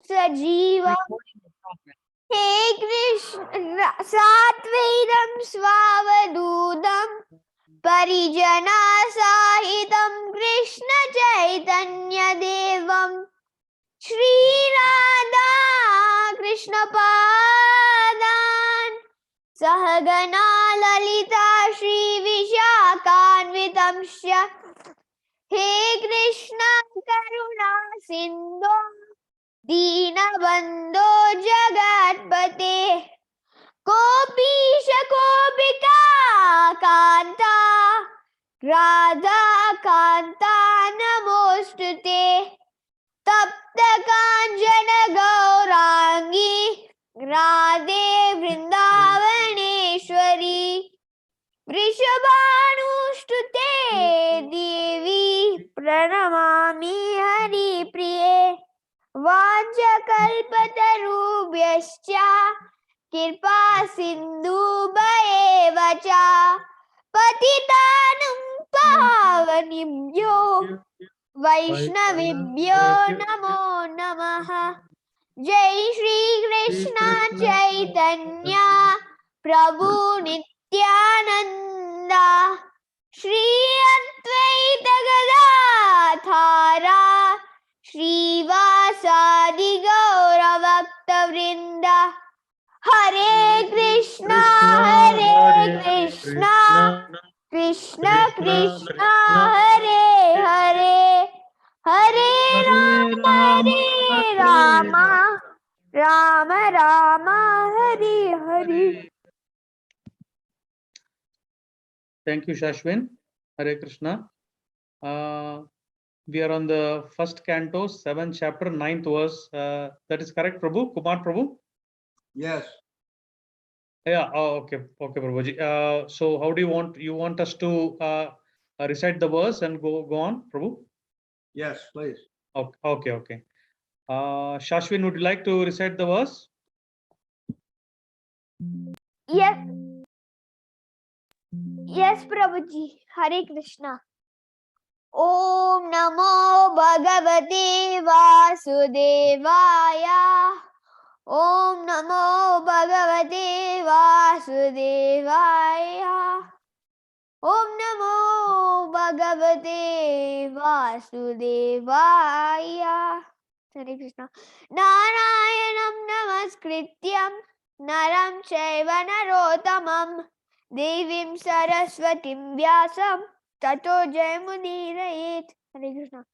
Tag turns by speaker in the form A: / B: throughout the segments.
A: Sajivam. He Krishna Satvairam Svavadudam Parijana Sahitam Krishna Chaitanya Devam Shri Radha Krishna Padan Sahagana Lalita Shri Vishakhanvitamsya He Krishna Karuna Sindhu Deenabandho Jagatpate Gopisha Gopika Kanta Radha Kanta Namostute Tapta Kanjana Gaurangi Radhe Vrindavaneshwari Vrishabhanushtute Devi Pranamami Hari Priye Vanchakalpatarubhyascha Kirpa Sindhubhayeva cha Patitanam Pavanibhyo Vaishnavibhyo Namo Namaha Jai Shri Krishna Chaitanya Prabhu Nityananda Shri Advaita Gadadhara Srivasadi Gaura Bhakta Vrinda Hare Krishna Krishna Krishna Hare Hare Hare Rama Rama Rama Hare Hare.
B: Thank you, Shashwin. Hare Krishna. We are on the first canto, 7th chapter, 9th verse. That is correct, Prabhu? Kumar Prabhu?
C: Yes.
B: Yeah. Oh, okay. Okay, Prabhuji. So how do you want us to recite the verse and go on, Prabhu?
C: Yes, please.
B: Okay. Shashwin, would you like to recite the verse?
A: Yes, Prabhuji. Hare Krishna. Om Namo Bhagavate Vasudevaya. Om Namo Bhagavate Vasudevaya. Om Namo Bhagavate Vasudevaya. Hare Krishna. Narayanam Namaskrityam Naram Chaiva Narottamam Devim Saraswatim Vyasam Tato Jayamudiraet. Hare Krishna.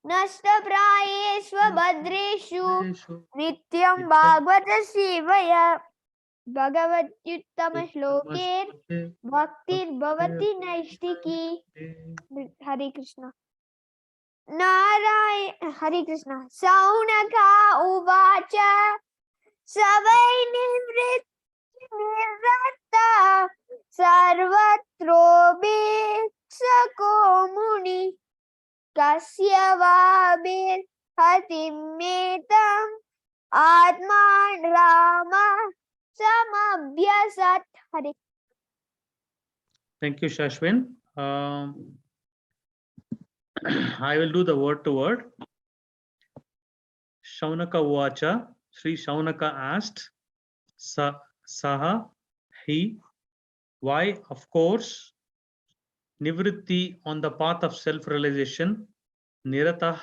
A: Nasta Prayesva Bhadreshu Nityam Bhagavata Sivaya Bhagavatyuttama Shloker Bhaktir Bhavati Naistiki. Hare Krishna. Hare Krishna. Saunaka Uvacha Savai Nivritta Sarvatro Sako Muni Kasya Vabir Hatimetam Atman Rama Samabhyasat. Hare.
B: Thank you, Shashwin. I will do the word to word. Shaunaka Uvacha. Sri Shaunaka asked, Saha, he, why, of course, Nivritti on the path of self-realization, Niratah,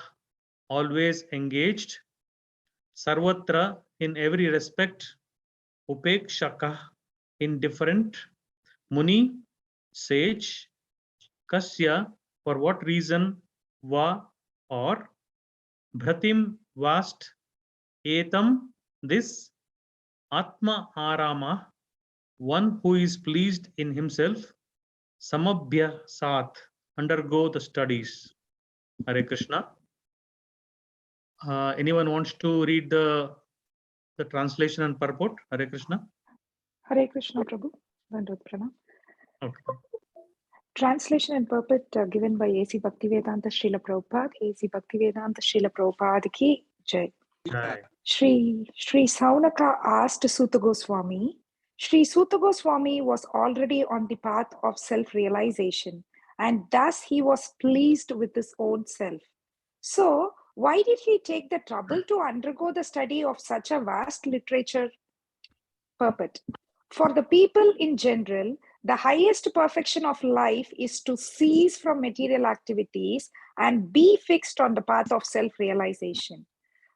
B: always engaged, Sarvatra, in every respect, Upekshaka, indifferent, Muni, sage, Kasya, for what reason, Va, or, Bhratim, vast, Etam, this, Atma Arama, one who is pleased in himself, Samabhya Sat, undergo the studies. Hare Krishna. Anyone wants to read the translation and purport? Hare Krishna.
D: Hare Krishna, Prabhu. Vandot Pranam.
B: Okay.
D: Translation and purport given by A.C. Bhaktivedanta Srila Prabhupada. A.C. Bhaktivedanta Srila Prabhupada ki jai. Sri Saunaka asked Suta Goswami. Sri Suta Goswami was already on the path of self-realization, and thus he was pleased with his own self. So, Why did he take the trouble to undergo the study of such a vast literature purport? For the people in general, the highest perfection of life is to cease from material activities and be fixed on the path of self-realization.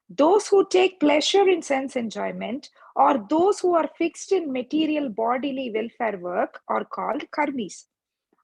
D: Those who take pleasure in sense enjoyment or those who are fixed in material bodily welfare work are called karmis.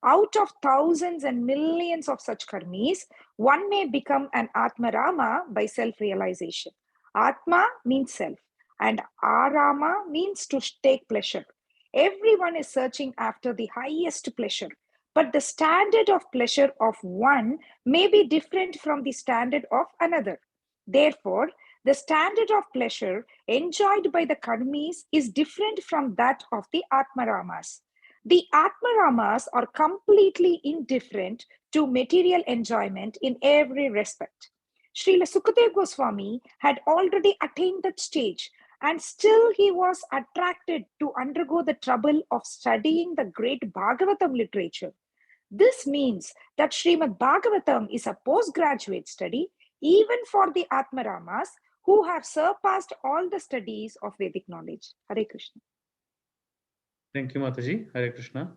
D: Out of thousands and millions of such karmis, one may become an Atmarama by self-realization. Atma means self, and Arama means to take pleasure. Everyone is searching after the highest pleasure, but the standard of pleasure of one may be different from the standard of another. Therefore, the standard of pleasure enjoyed by the karmis is different from that of the Atmaramas. The Atmaramas are completely indifferent to material enjoyment in every respect. Srila Sukadeva Goswami had already attained that stage, and still he was attracted to undergo the trouble of studying the great Bhagavatam literature. This means that Srimad Bhagavatam is a postgraduate study even for the Atmaramas who have surpassed all the studies of Vedic knowledge. Hare Krishna.
B: Thank you, Mataji. Hare Krishna.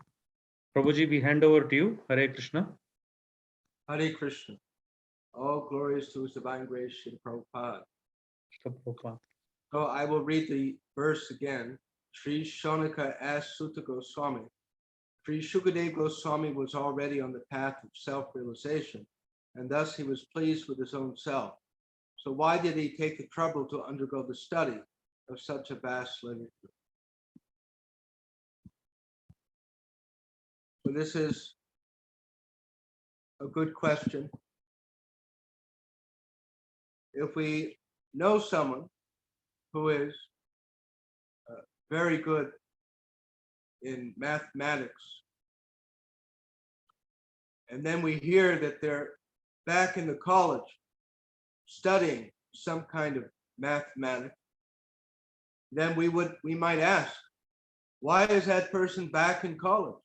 B: Prabhuji, we hand over to you. Hare Krishna.
C: Hare Krishna. All glories to His divine grace, Srila Prabhupada.
B: Prabhupada.
C: So I will read the verse again. Sri Shonaka asked Sutta Goswami. Sri Shukadeva Goswami was already on the path of self-realization, and thus he was pleased with his own self. So why did he take the trouble to undergo the study of such a vast literature? So this is a good question. If we know someone who is very good in mathematics, and then we hear that they're back in the college studying some kind of mathematics, then we might ask, why is that person back in college?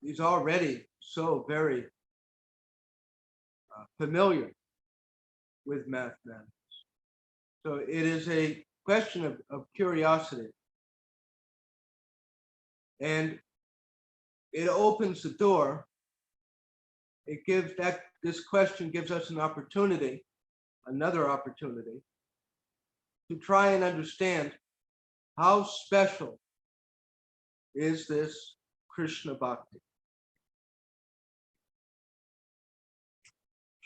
C: He's already so very familiar with mathematics. So it is a question of curiosity. And it opens the door. This question gives us an opportunity, another opportunity, to try and understand how special is this Krishna Bhakti.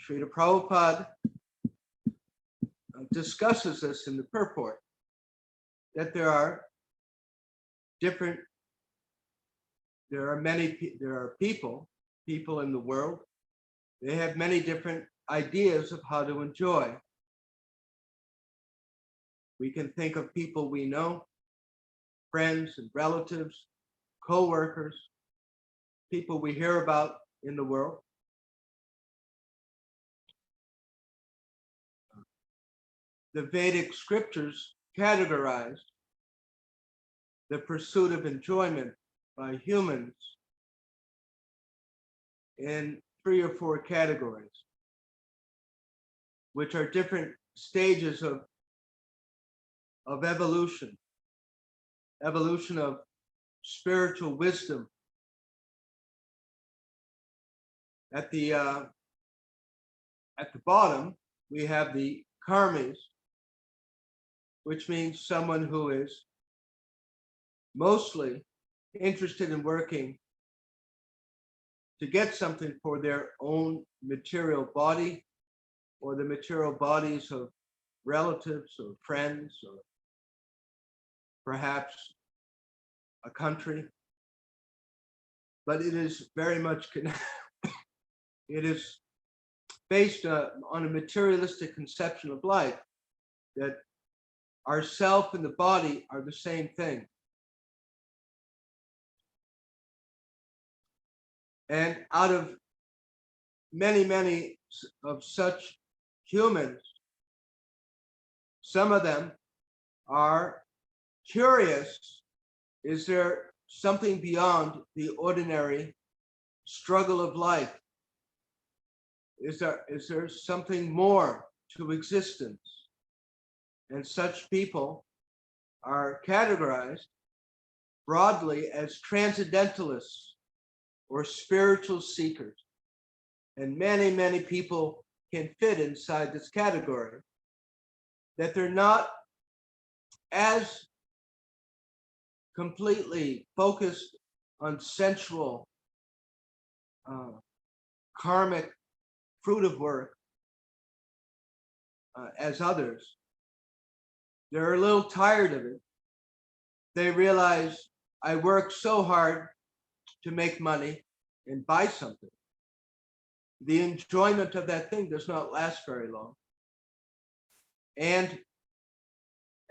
C: Srila Prabhupada discusses this in the purport, that there are people in the world, they have many different ideas of how to enjoy. We can think of people we know, friends and relatives, co-workers, people we hear about in the world. The Vedic scriptures categorize the pursuit of enjoyment by humans in 3 or 4 categories, which are different stages of evolution of spiritual wisdom. At the bottom, we have the karmis, which means someone who is mostly interested in working to get something for their own material body or the material bodies of relatives or friends or perhaps a country. But it is very much it is based on a materialistic conception of life, that our self and the body are the same thing. And out of many of such humans, some of them are curious, is there something beyond the ordinary struggle of life? is there something more to existence? And such people are categorized broadly as transcendentalists or spiritual seekers. And many, many people can fit inside this category, that they're not as completely focused on sensual, karmic fruit of work as others. They're a little tired of it. They realize, I work so hard to make money and buy something. The enjoyment of that thing does not last very long. And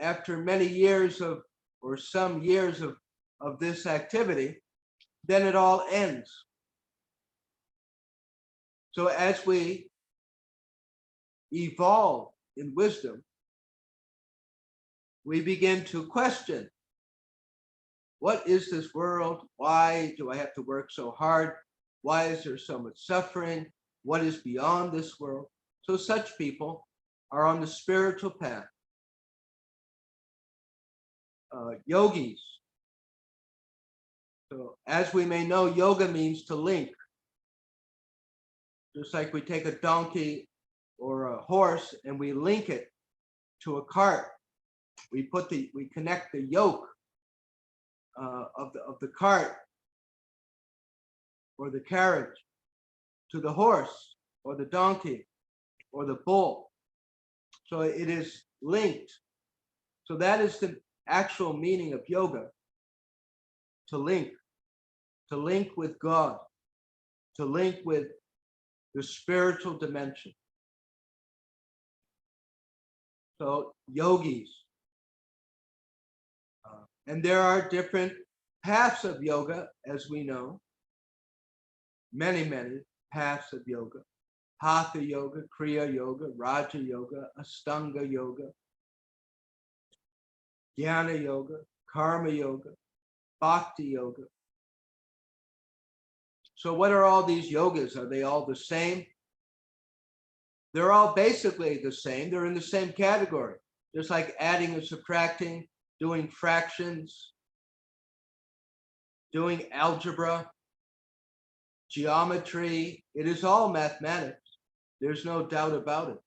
C: after many years of, or some years of this activity, then it all ends. So as we evolve in wisdom, we begin to question, what is this world? Why do I have to work so hard? Why is there so much suffering? What is beyond this world? So such people are on the spiritual path. Yogis. So as we may know, yoga means to link. Just like we take a donkey or a horse and we link it to a cart. We connect the yoke of the cart or the carriage to the horse or the donkey or the bull. So it is linked. So that is the actual meaning of yoga, to link with God, to link with the spiritual dimension. So yogis. And there are different paths of yoga, as we know. Many, many paths of yoga. Hatha yoga, Kriya yoga, Raja yoga, Astanga yoga, Jnana yoga, Karma yoga, Bhakti yoga. So what are all these yogas? Are they all the same? They're all basically the same. They're in the same category. Just like adding and subtracting, doing fractions, doing algebra, geometry. It is all mathematics. There's no doubt about it.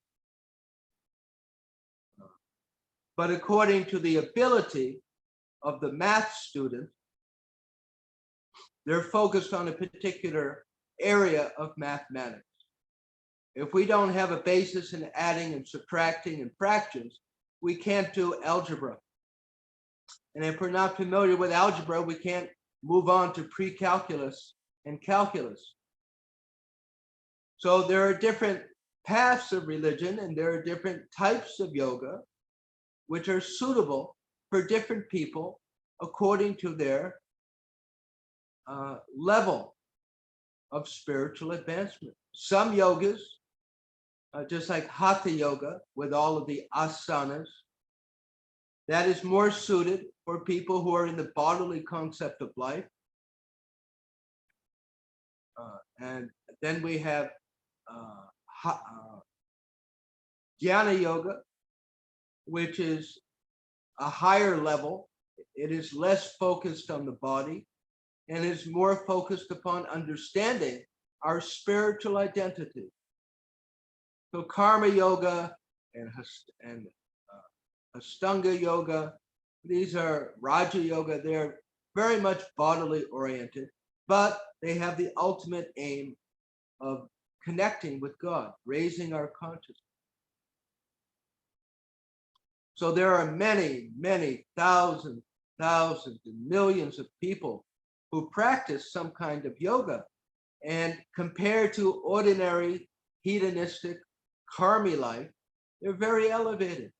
C: But according to the ability of the math student, they're focused on a particular area of mathematics. If we don't have a basis in adding and subtracting and fractions, we can't do algebra. And if we're not familiar with algebra, we can't move on to pre-calculus and calculus. So there are different paths of religion and there are different types of yoga which are suitable for different people according to their level of spiritual advancement. Some yogas, just like Hatha yoga with all of the asanas, that is more suited for people who are in the bodily concept of life. And then we have Jnana yoga, which is a higher level. It is less focused on the body and is more focused upon understanding our spiritual identity. So Karma yoga and Astanga yoga, these are Raja yoga. They're very much bodily oriented, but they have the ultimate aim of connecting with God, raising our consciousness. So there are many, many thousands and millions of people who practice some kind of yoga, and compared to ordinary hedonistic karmi life, they're very elevated.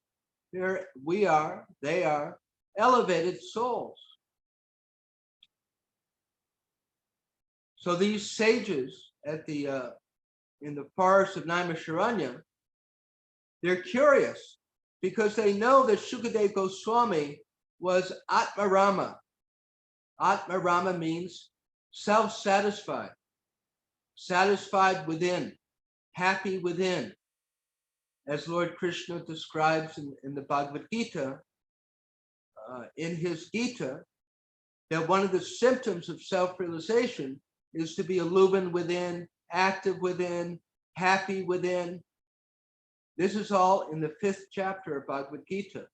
C: They are elevated souls. So these sages at in the forest of Naimisharanya, they're curious because they know that Shukadeva Goswami was Atmarama. Atmarama means self-satisfied, satisfied within. happy within. As Lord Krishna describes in the Bhagavad Gita, in his Gita, that one of the symptoms of self-realization is to be illumined within, active within, happy within. This is all in the 5th chapter of Bhagavad Gita.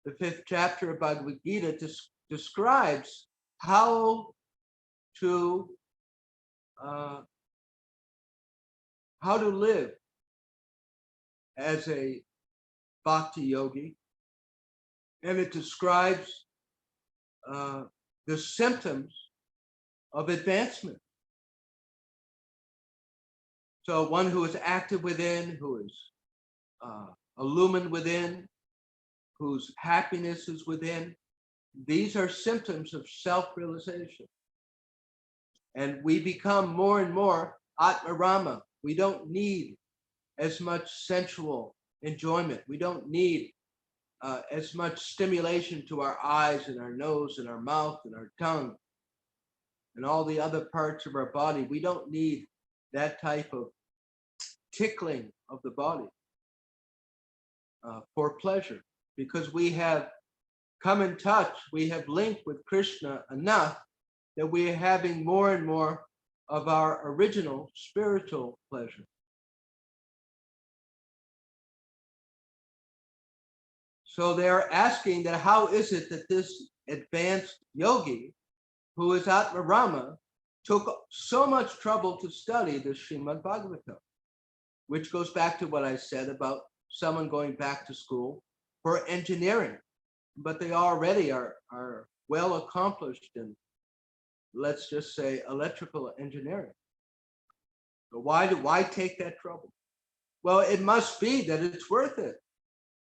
C: The 5th chapter of Bhagavad Gita describes how to live as a bhakti yogi, and it describes the symptoms of advancement. So one who is active within, who is illumined within, whose happiness is within, these are symptoms of self-realization. And we become more and more Atmarama. We don't need as much sensual enjoyment. We don't need as much stimulation to our eyes and our nose and our mouth and our tongue and all the other parts of our body. We don't need that type of tickling of the body for pleasure, because we have come in touch, we have linked with Krishna enough that we are having more and more of our original spiritual pleasure. So they're asking that how is it that this advanced yogi, who is Atmarama, took so much trouble to study the Srimad Bhagavatam, which goes back to what I said about someone going back to school for engineering, but they already are well accomplished in, let's just say, electrical engineering. So why take that trouble? Well, it must be that it's worth it.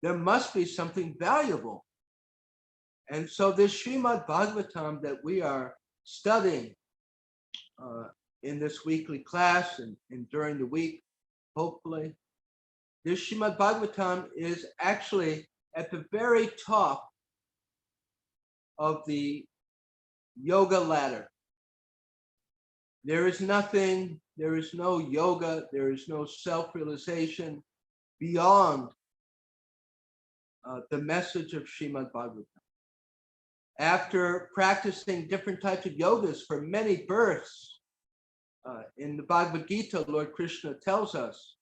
C: There must be something valuable. And so this Srimad Bhagavatam that we are studying in this weekly class and during the week, hopefully, this Srimad Bhagavatam is actually at the very top of the yoga ladder. There is nothing, there is no yoga, there is no self-realization beyond the message of Srimad Bhagavatam. After practicing different types of yogas for many births, in the Bhagavad Gita, Lord Krishna tells us,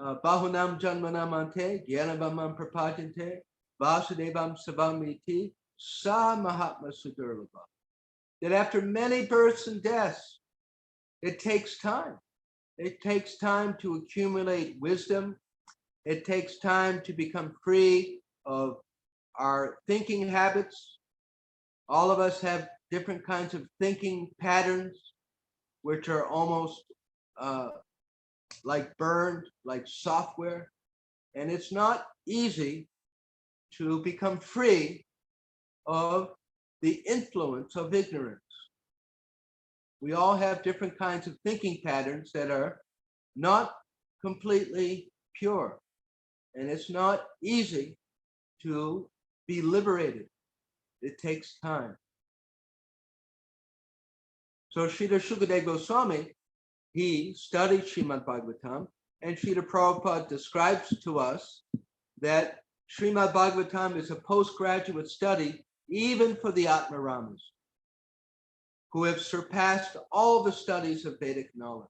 C: Bahunam Janmanam Ante, Gyanavamam Prapajante, Vasudevam Savamiti, Sa Mahatma Sudurlabha. That after many births and deaths, it takes time. It takes time to accumulate wisdom. It takes time to become free of our thinking habits. All of us have different kinds of thinking patterns, which are almost like burned, like software. And it's not easy to become free of the influence of ignorance. We all have different kinds of thinking patterns that are not completely pure. And it's not easy to be liberated. It takes time. So Srila Shukadeva Goswami, he studied Srimad Bhagavatam, and Srila Prabhupada describes to us that Srimad Bhagavatam is a postgraduate study even for the Atmaramas, who have surpassed all the studies of Vedic knowledge.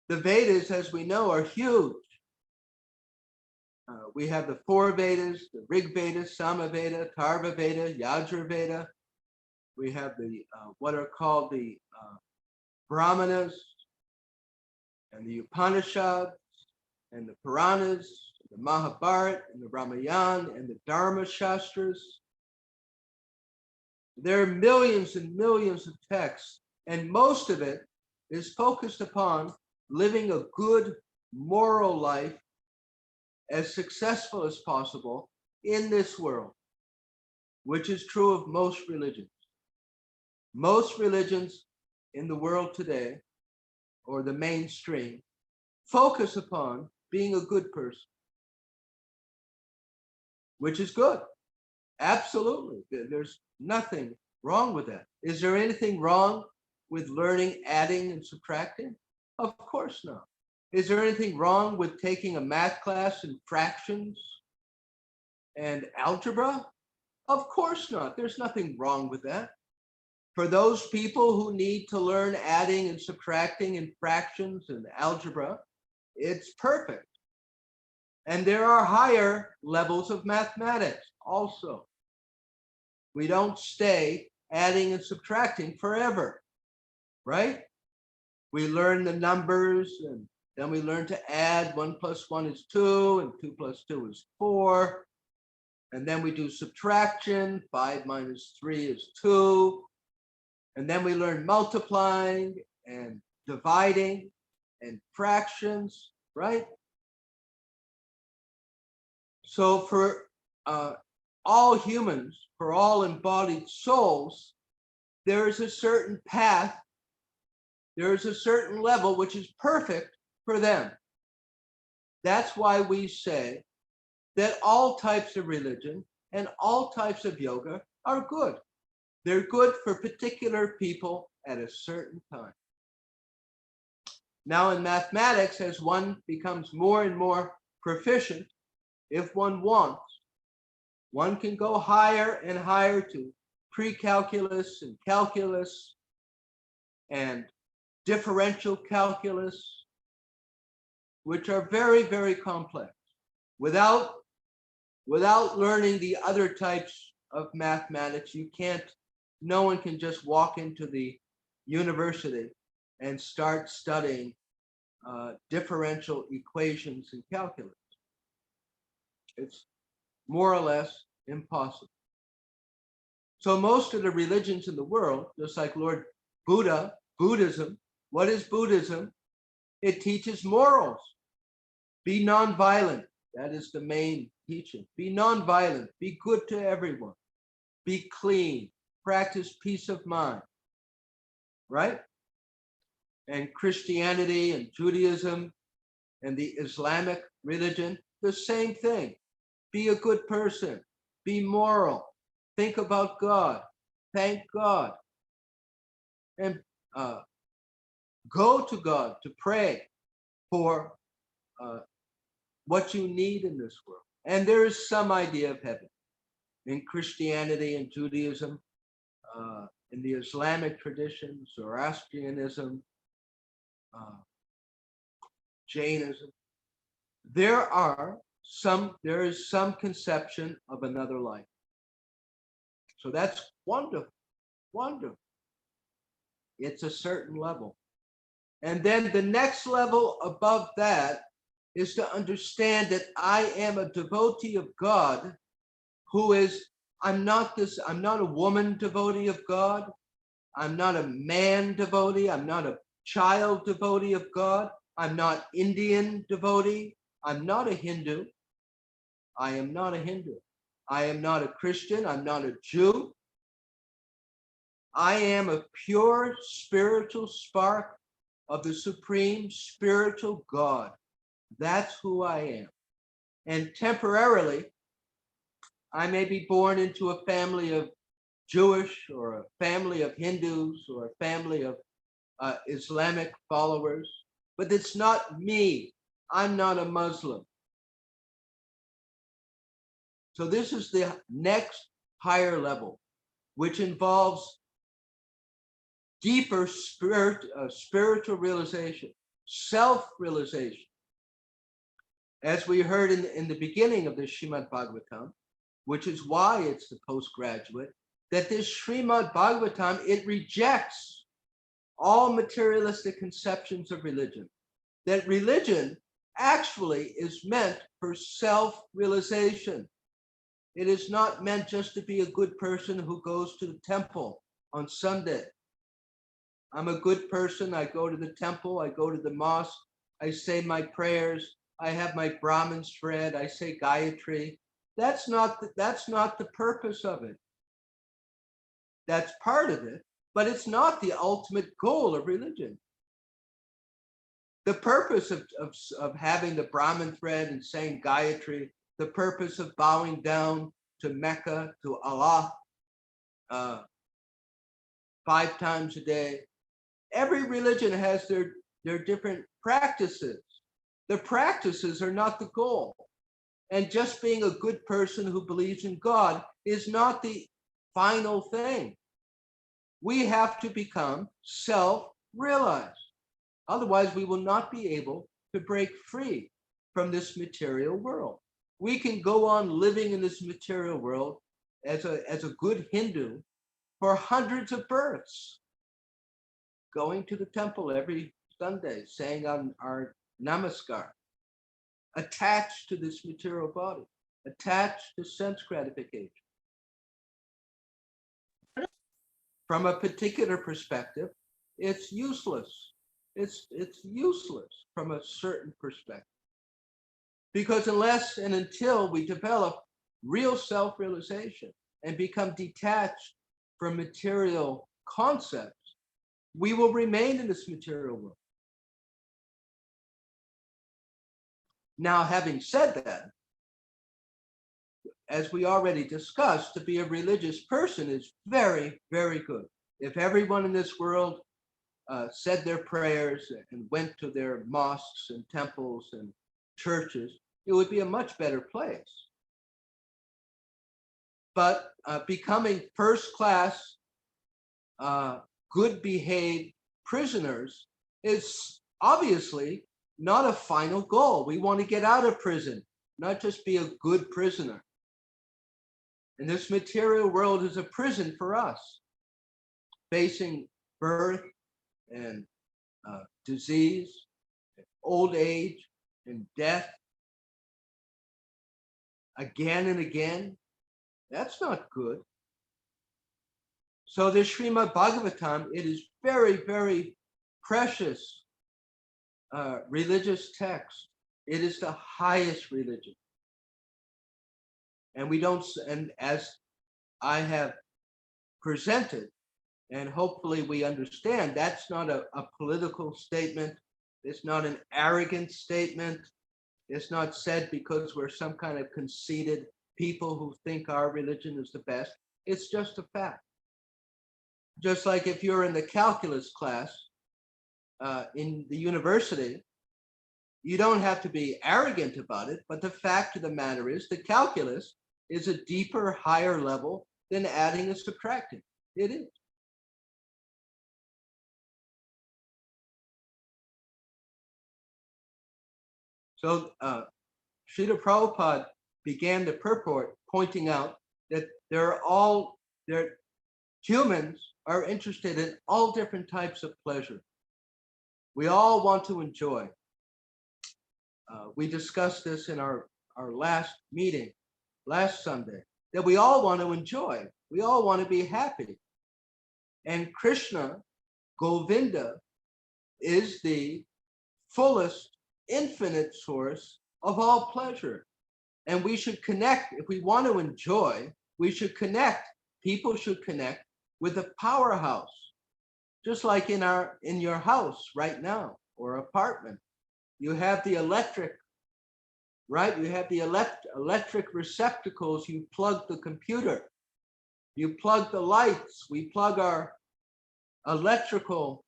C: The Vedas, as we know, are huge. We have the 4 Vedas, the Rig Veda, Sama Veda, Tarva Veda, Yajur Veda. We have the what are called the Brahmanas, and the Upanishads, and the Puranas, the Mahabharata, and the Ramayana, and the Dharma Shastras. There are millions and millions of texts, and most of it is focused upon living a good moral life as successful as possible in this world, which is true of most religions. Most religions in the world today, or the mainstream, focus upon being a good person, which is good. Absolutely. There's nothing wrong with that. Is there anything wrong with learning adding and subtracting? Of course not. Is there anything wrong with taking a math class in fractions and algebra? Of course not. There's nothing wrong with that. For those people who need to learn adding and subtracting in fractions and algebra, it's perfect. And there are higher levels of mathematics also. We don't stay adding and subtracting forever, right? We learn the numbers, and then we learn to add. 1 + 1 is 2, and 2 + 2 is 4. And then we do subtraction. 5 - 3 is 2. And then we learn multiplying and dividing and fractions, right? So for all humans, for all embodied souls, there is a certain path, there is a certain level which is perfect for them. That's why we say that all types of religion and all types of yoga are good. They're good for particular people at a certain time. Now in mathematics, as one becomes more and more proficient, if one wants, one can go higher and higher to pre-calculus and calculus and differential calculus, which are very, very complex. Without learning the other types of mathematics, no one can just walk into the university and start studying differential equations and calculus. It's more or less impossible. So most of the religions in the world, just like Lord Buddha, Buddhism, what is Buddhism? It teaches morals. Be nonviolent. That is the main teaching. Be nonviolent. Be good to everyone. Be clean. Practice peace of mind. Right? And Christianity and Judaism and the Islamic religion, the same thing. Be a good person. Be moral. Think about God. Thank God. And go to God to pray for what you need in this world. And there is some idea of heaven in Christianity and Judaism, in the Islamic tradition, Zoroastrianism, Jainism. There is some conception of another life. So that's wonderful, wonderful. It's a certain level. And then the next level above that is to understand that I am a devotee of God I'm not a woman devotee of God. I'm not a man devotee. I'm not a child devotee of God. I'm not Indian devotee. I'm not a Hindu. I am not a Hindu. I am not a Christian. I'm not a Jew. I am a pure spiritual spark of the supreme spiritual God. That's who I am. And temporarily, I may be born into a family of Jewish or a family of Hindus or a family of Islamic followers, but it's not me. I'm not a Muslim. So this is the next higher level, which involves deeper spiritual realization, self-realization. As we heard in the beginning of the Srimad Bhagavatam, which is why it's the postgraduate, that this Srimad Bhagavatam, it rejects all materialistic conceptions of religion. That religion actually is meant for self-realization. It is not meant just to be a good person who goes to the temple on Sunday. I'm a good person. I go to the temple. I go to the mosque. I say my prayers. I have my Brahmin spread. I say Gayatri. That's not the purpose of it. That's part of it, but it's not the ultimate goal of religion. The purpose of having the Brahmin thread and saying Gayatri, the purpose of bowing down to Mecca, to Allah, 5 times a day. Every religion has their different practices, The practices are not the goal. And just being a good person who believes in God is not the final thing. We have to become self-realized. Otherwise, we will not be able to break free from this material world. We can go on living in this material world as a good Hindu for hundreds of births, going to the temple every Sunday, saying our namaskar, attached to this material body, attached to sense gratification. From a particular perspective, it's useless. It's useless from a certain perspective. Because unless and until we develop real self-realization and become detached from material concepts, we will remain in this material world. Now, having said that, as we already discussed, to be a religious person is very, very good. If everyone in this world said their prayers and went to their mosques and temples and churches, it would be a much better place. But becoming first-class, good behaved prisoners is obviously not a final goal. We want to get out of prison, not just be a good prisoner. And this material world is a prison for us, facing birth and disease, and old age and death again and again. That's not good. So this Srimad Bhagavatam, it is very, very precious religious text. It is the highest religion. And we don't, and as I have presented, and hopefully we understand, that's not a political statement. It's not an arrogant statement. It's not said because we're some kind of conceited people who think our religion is the best. It's just a fact. Just like if you're in the calculus class in the university, you don't have to be arrogant about it, but the fact of the matter is the calculus is a deeper, higher level than adding and subtracting. It is. So Srila Prabhupada began the purport pointing out that humans are interested in all different types of pleasure. We all want to enjoy. We discussed this in our last meeting, last Sunday, that we all want to enjoy. We all want to be happy. And Krishna, Govinda, is the fullest, infinite source of all pleasure. And we should connect, if we want to enjoy, we should connect. People should connect with the powerhouse, just like in your house right now or apartment. You have the electric, right? You have the electric receptacles. You plug the computer. You plug the lights. We plug our electrical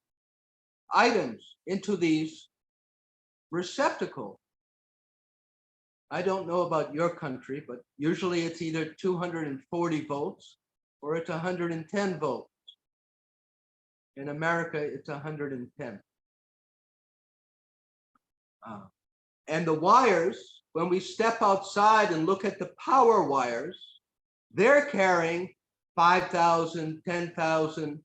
C: items into these receptacles. I don't know about your country, but usually it's either 240 volts or it's 110 volts. In America, it's 110. And the wires, when we step outside and look at the power wires, they're carrying 5,000, 10,000,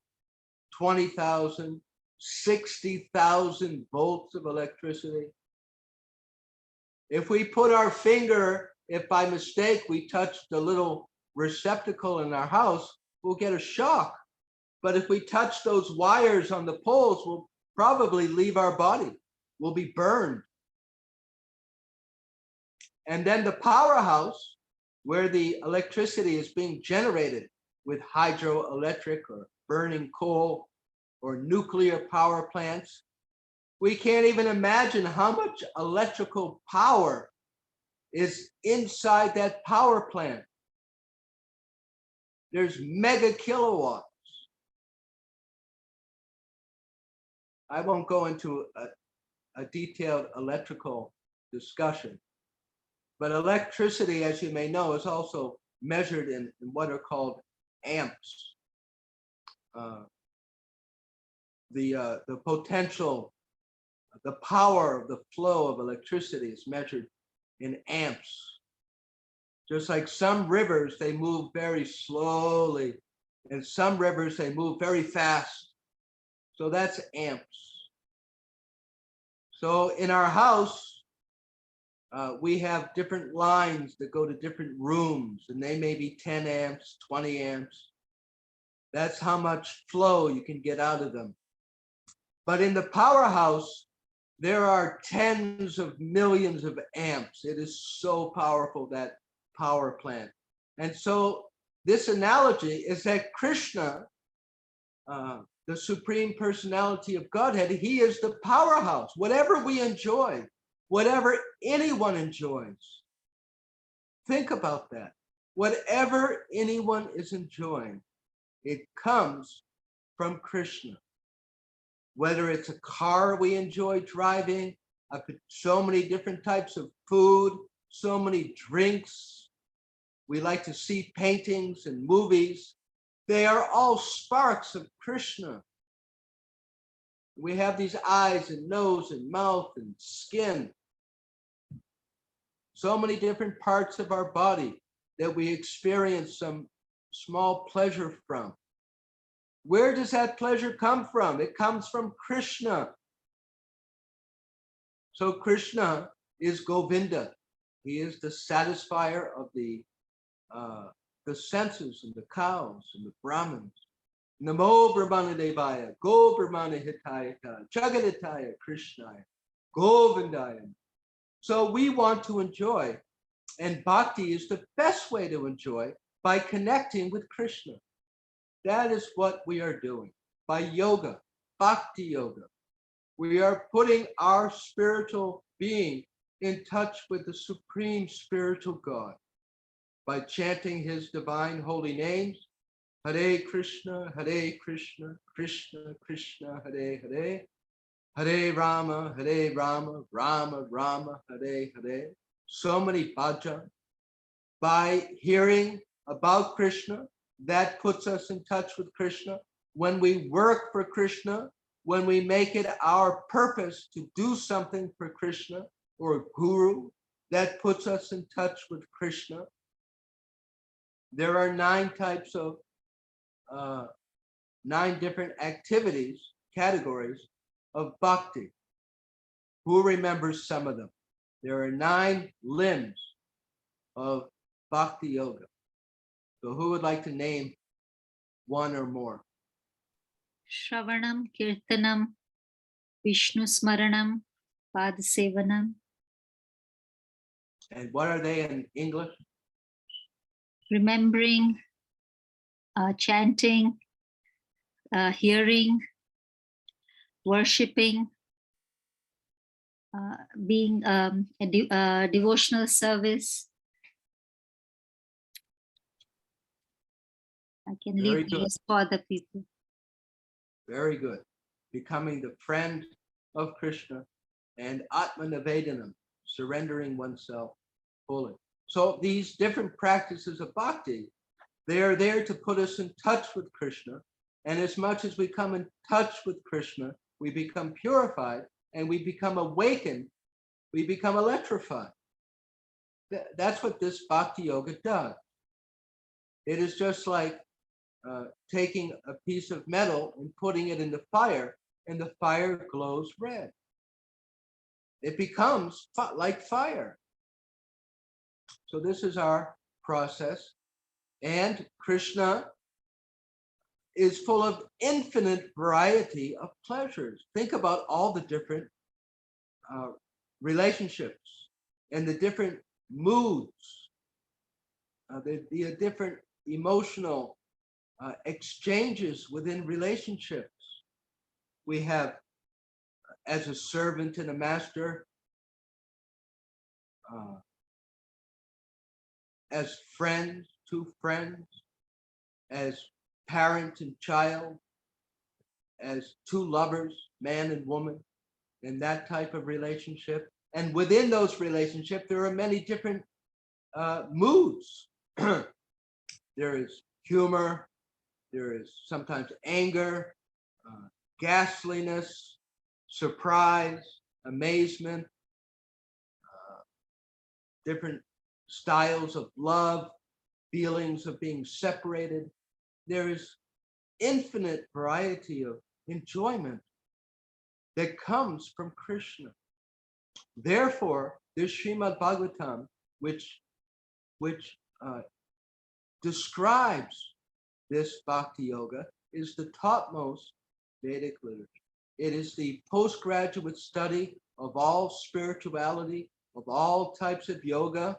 C: 20,000, 60,000 volts of electricity. If we put our finger, if by mistake we touch the little receptacle in our house, we'll get a shock. But if we touch those wires on the poles, we'll probably leave our body. We'll be burned. And then the powerhouse, where the electricity is being generated with hydroelectric or burning coal or nuclear power plants, we can't even imagine how much electrical power is inside that power plant. There's mega kilowatts. I won't go into a detailed electrical discussion. But electricity, as you may know, is also measured in what are called amps. The potential, the power of the flow of electricity is measured in amps. Just like some rivers, they move very slowly, and some rivers, they move very fast. So that's amps. So in our house, we have different lines that go to different rooms, and they may be 10 amps, 20 amps. That's how much flow you can get out of them. But in the powerhouse, there are tens of millions of amps. It is so powerful, that power plant. And so this analogy is that Krishna, the Supreme Personality of Godhead, he is the powerhouse. Whatever we enjoy, whatever anyone enjoys, think about that. Whatever anyone is enjoying, it comes from Krishna. Whether it's a car we enjoy driving, so many different types of food, so many drinks. We like to see paintings and movies. They are all sparks of Krishna. We have these eyes and nose and mouth and skin. So many different parts of our body that we experience some small pleasure from. Where does that pleasure come from? It comes from Krishna. So Krishna is Govinda. He is the satisfier of the senses and the cows and the Brahmins. Namo Brahmana Devaya, Go Brahmana Hitayaka, Jagaditaya Krishnaya, Govindaya. So we want to enjoy, and bhakti is the best way to enjoy, by connecting with Krishna. That is what we are doing by yoga, bhakti yoga. We are putting our spiritual being in touch with the Supreme Spiritual God by chanting his divine holy names. Hare Krishna, Krishna Krishna, Hare Hare, Hare Rama, Rama Rama, Hare Hare. So many bhajan. By hearing about Krishna, that puts us in touch with Krishna. When we work for Krishna, when we make it our purpose to do something for Krishna or Guru, that puts us in touch with Krishna. There are 9 types of 9 different activities, categories of bhakti. Who remembers some of them? There are 9 limbs of bhakti yoga. So who would like to name one or more?
E: Shravanam, Kirtanam, Vishnu Smaranam, Padasevanam.
C: And what are they in English?
E: Remembering, chanting, hearing, worshipping, being a devotional service. I can leave the rest for other people.
C: Very good. Becoming the friend of Krishna, and Atma Nivedanam, surrendering oneself fully. So these different practices of bhakti, they are there to put us in touch with Krishna. And as much as we come in touch with Krishna, we become purified and we become awakened, we become electrified. That's what this bhakti yoga does. It is just like taking a piece of metal and putting it in the fire, and the fire glows red. It becomes like fire. So this is our process. And Krishna is full of infinite variety of pleasures. Think about all the different relationships and the different moods, the different emotional exchanges within relationships. We have, as a servant and a master, as friends, 2 friends, as parent and child, as 2 lovers, man and woman, in that type of relationship. And within those relationships, there are many different moods. There is humor, there is sometimes anger, ghastliness, surprise, amazement, different styles of love, feelings of being separated. There is infinite variety of enjoyment that comes from Krishna. Therefore, this Srimad Bhagavatam, which describes this Bhakti Yoga, is the topmost Vedic literature. It is the postgraduate study of all spirituality, of all types of yoga.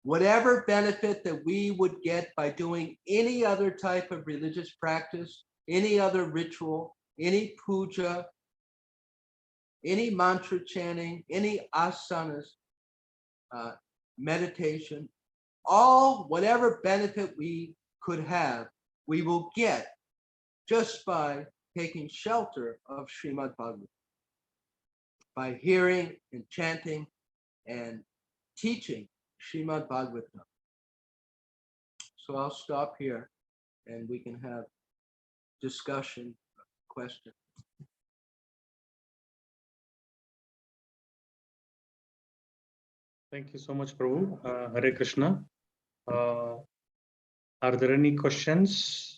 C: Whatever benefit that we would get by doing any other type of religious practice, any other ritual, any puja, any mantra chanting, any asanas, meditation, whatever benefit we could have, we will get just by taking shelter of Srimad Bhagavatam, by hearing and chanting and teaching Srimad Bhagavatam. So I'll stop here and we can have discussion, question.
B: Thank you so much, Prabhu. Hare Krishna. Are there any questions?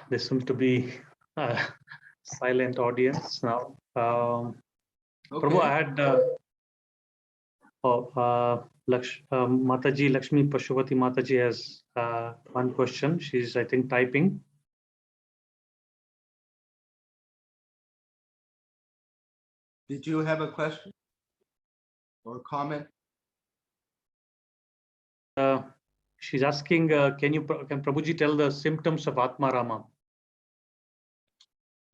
B: There seems to be a silent audience now.
C: Okay.
B: Prabhu, I had Mataji Lakshmi Pashupati Mataji has one question. She's, I think, typing.
C: Did you have a question or comment?
B: She's asking, can Prabhuji tell the symptoms of Atma Rama?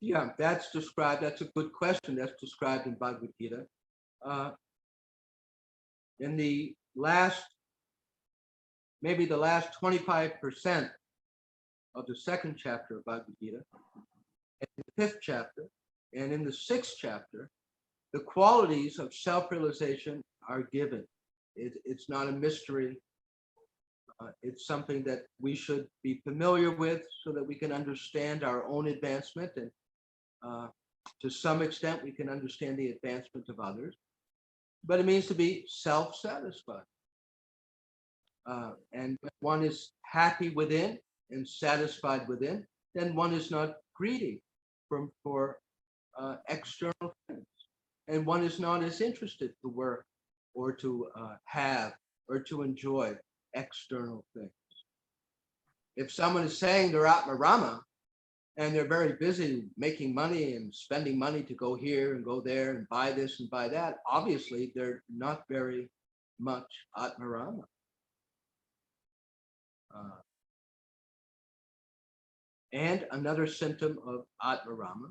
C: Yeah, that's described. That's a good question. That's described in Bhagavad Gita. In the last, maybe the last 25% of the second chapter of Bhagavad Gita, and the 5th chapter, and in the 6th chapter, the qualities of self-realization are given. It's not a mystery. It's something that we should be familiar with so that we can understand our own advancement, and to some extent we can understand the advancement of others. But it means to be self-satisfied. And when one is happy within and satisfied within, then one is not greedy for external things. And one is not as interested to work or to have or to enjoy external things. If someone is saying they're Atma Rama and they're very busy making money and spending money to go here and go there and buy this and buy that, obviously they're not very much Atma Rama. And another symptom of Atma Rama,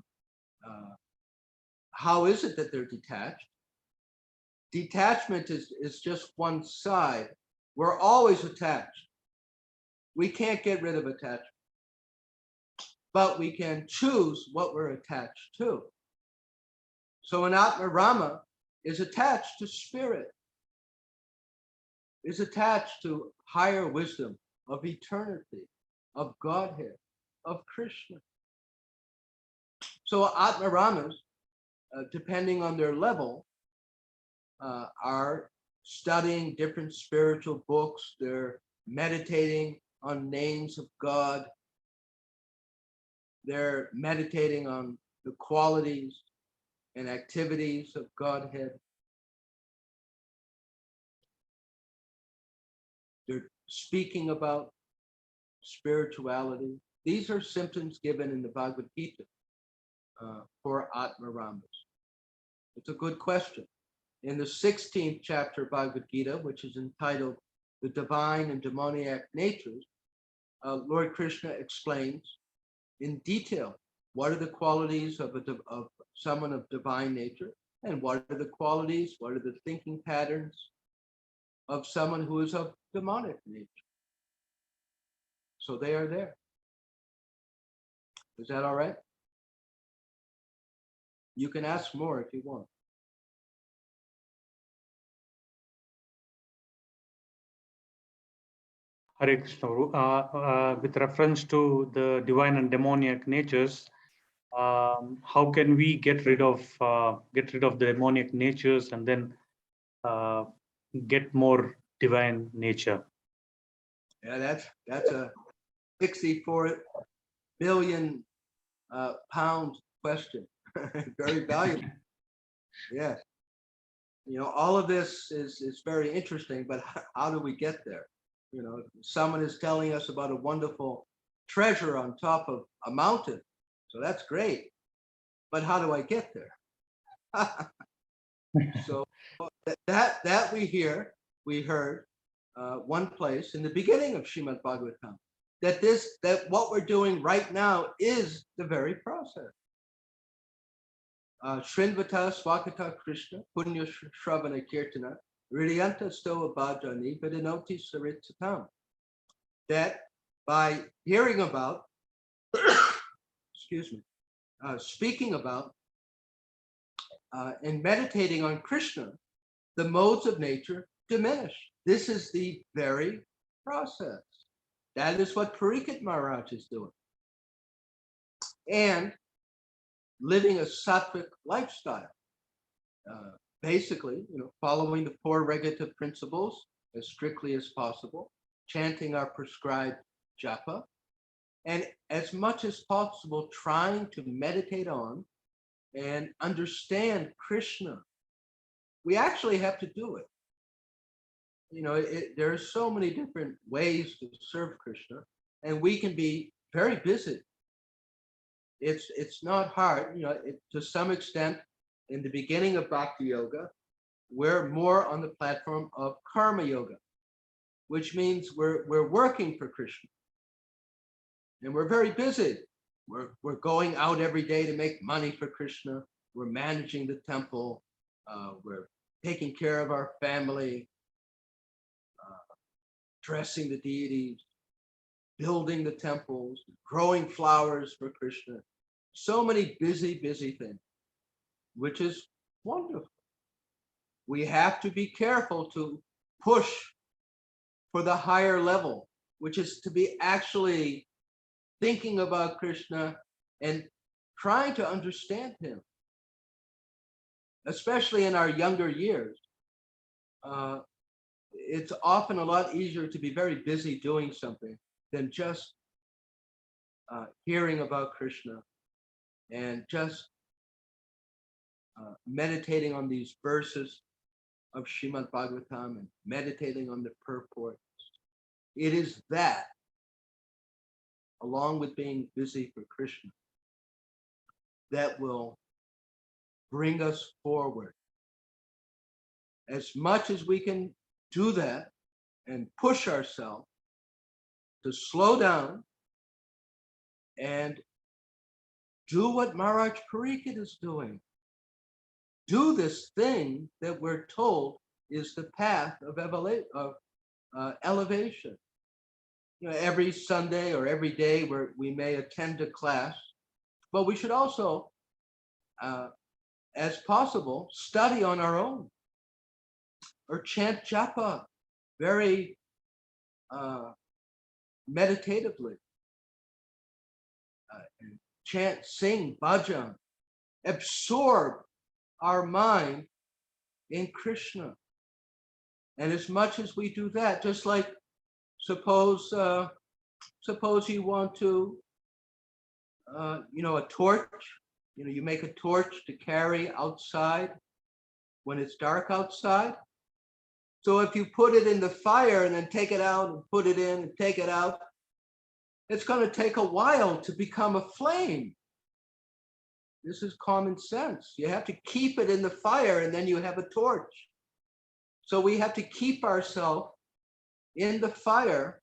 C: how is it that they're detached? Detachment is just one side. We're always attached. We can't get rid of attachment, but we can choose what we're attached to. So an Atma Rama is attached to spirit, is attached to higher wisdom of eternity, of Godhead, of Krishna. So Atma Ramas, depending on their level, are studying different spiritual books. They're meditating on names of God. They're meditating on the qualities and activities of Godhead. They're speaking about spirituality. These are symptoms given in the Bhagavad Gita for Atma Ramas. It's a good question. In the 16th chapter of Bhagavad Gita, which is entitled The Divine and Demoniac Natures, Lord Krishna explains in detail what are the qualities of someone of divine nature, and what are the qualities, what are the thinking patterns of someone who is of demonic nature. So they are there. Is that all right? You can ask more if you want.
B: Hare Krishna. With reference to the divine and demoniac natures, how can we get rid of the demoniac natures and then get more divine nature?
C: Yeah, that's a 64 billion pound question. Very valuable. Yes. You know, all of this is very interesting, but how do we get there? You know, someone is telling us about a wonderful treasure on top of a mountain. So that's great. But how do I get there? So that we heard one place in the beginning of Srimad Bhagavatam, that what we're doing right now is the very process. Srinvata Swakata Krishna Punya Shravana Kirtana Ridyanta Stova Bhajani Vidinoti Saritatam. That by hearing about, excuse me, speaking about and meditating on Krishna, the modes of nature diminish. This is the very process. That is what Parikshit Maharaj is doing. And living a sattvic lifestyle. Basically, you know, following the 4 regulative principles as strictly as possible, chanting our prescribed japa, and as much as possible trying to meditate on and understand Krishna. We actually have to do it. You know, there are so many different ways to serve Krishna, and we can be very busy. It's not hard, you know, to some extent. In the beginning of Bhakti Yoga, we're more on the platform of Karma Yoga, which means we're working for Krishna, and we're very busy. We're going out every day to make money for Krishna. We're managing the temple. We're taking care of our family, dressing the deities, building the temples, growing flowers for Krishna. So many busy things, which is wonderful. We have to be careful to push for the higher level, which is to be actually thinking about Krishna and trying to understand him, especially in our younger years. It's often a lot easier to be very busy doing something than just hearing about Krishna and just meditating on these verses of Srimad Bhagavatam and meditating on the purport. It is that, along with being busy for Krishna, that will bring us forward. As much as we can do that and push ourselves to slow down and do what Maharaj Parikshit is doing. Do this thing that we're told is the path of elevation. You know, every Sunday or every day where we may attend a class, but we should also, as possible, study on our own or chant japa very meditatively. And chant, sing, bhajan, absorb our mind in Krishna. And as much as we do that, just like suppose you want to, a torch, you make a torch to carry outside when it's dark outside. So if you put it in the fire and then take it out and put it in and take it out, it's going to take a while to become a flame. This is common sense. You have to keep it in the fire and then you have a torch. So we have to keep ourselves in the fire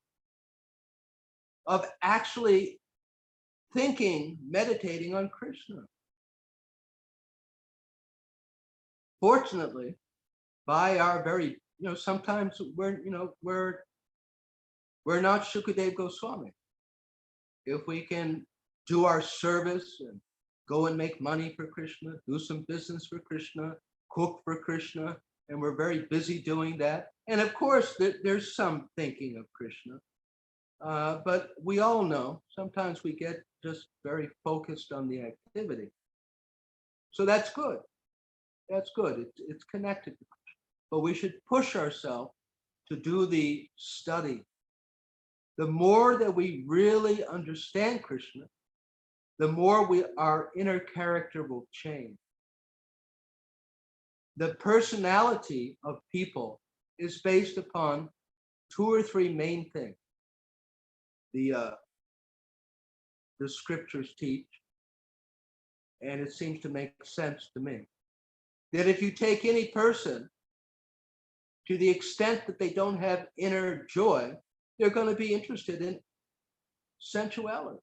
C: of actually thinking, meditating on Krishna. Fortunately, by our very, sometimes we're not Shukadev Goswami. If we can do our service and go and make money for Krishna, do some business for Krishna, cook for Krishna, and we're very busy doing that. And of course, there's some thinking of Krishna. But we all know sometimes we get just very focused on the activity. So that's good. That's good. It's connected to Krishna. But we should push ourselves to do the study. The more that we really understand Krishna, the more our inner character will change. The personality of people is based upon 2 or 3 main things. The scriptures teach, and it seems to make sense to me, that if you take any person, to the extent that they don't have inner joy, they're going to be interested in sensuality.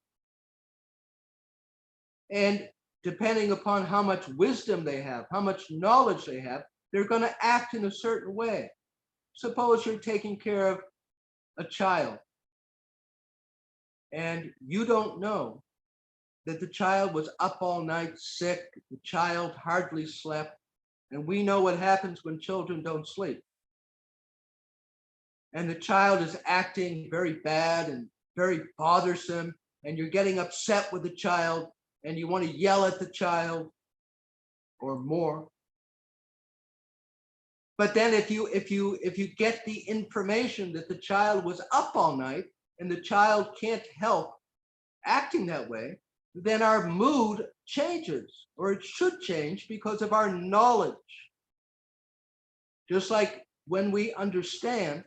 C: And depending upon how much wisdom they have, how much knowledge they have, they're going to act in a certain way. Suppose you're taking care of a child and you don't know that the child was up all night sick, the child hardly slept, and we know what happens when children don't sleep. And the child is acting very bad and very bothersome, and you're getting upset with the child, and you want to yell at the child or more. But then if you get the information that the child was up all night and the child can't help acting that way, then our mood changes, or it should change because of our knowledge. Just like when we understand,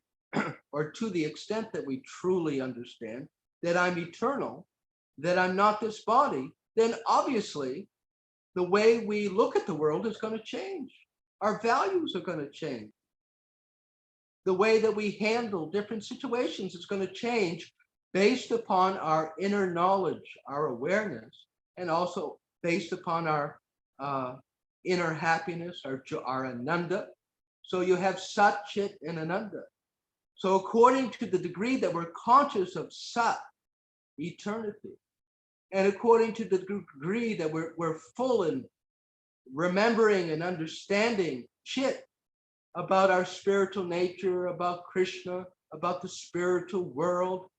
C: or to the extent that we truly understand, that I'm eternal, that I'm not this body, then obviously the way we look at the world is going to change. Our values are going to change. The way that we handle different situations is going to change based upon our inner knowledge, our awareness, and also based upon our inner happiness, our ananda. So you have Sat, Chit, and Ananda. So according to the degree that we're conscious of Sat, eternity, and according to the degree that we're full in remembering and understanding Chit, about our spiritual nature, about Krishna, about the spiritual world,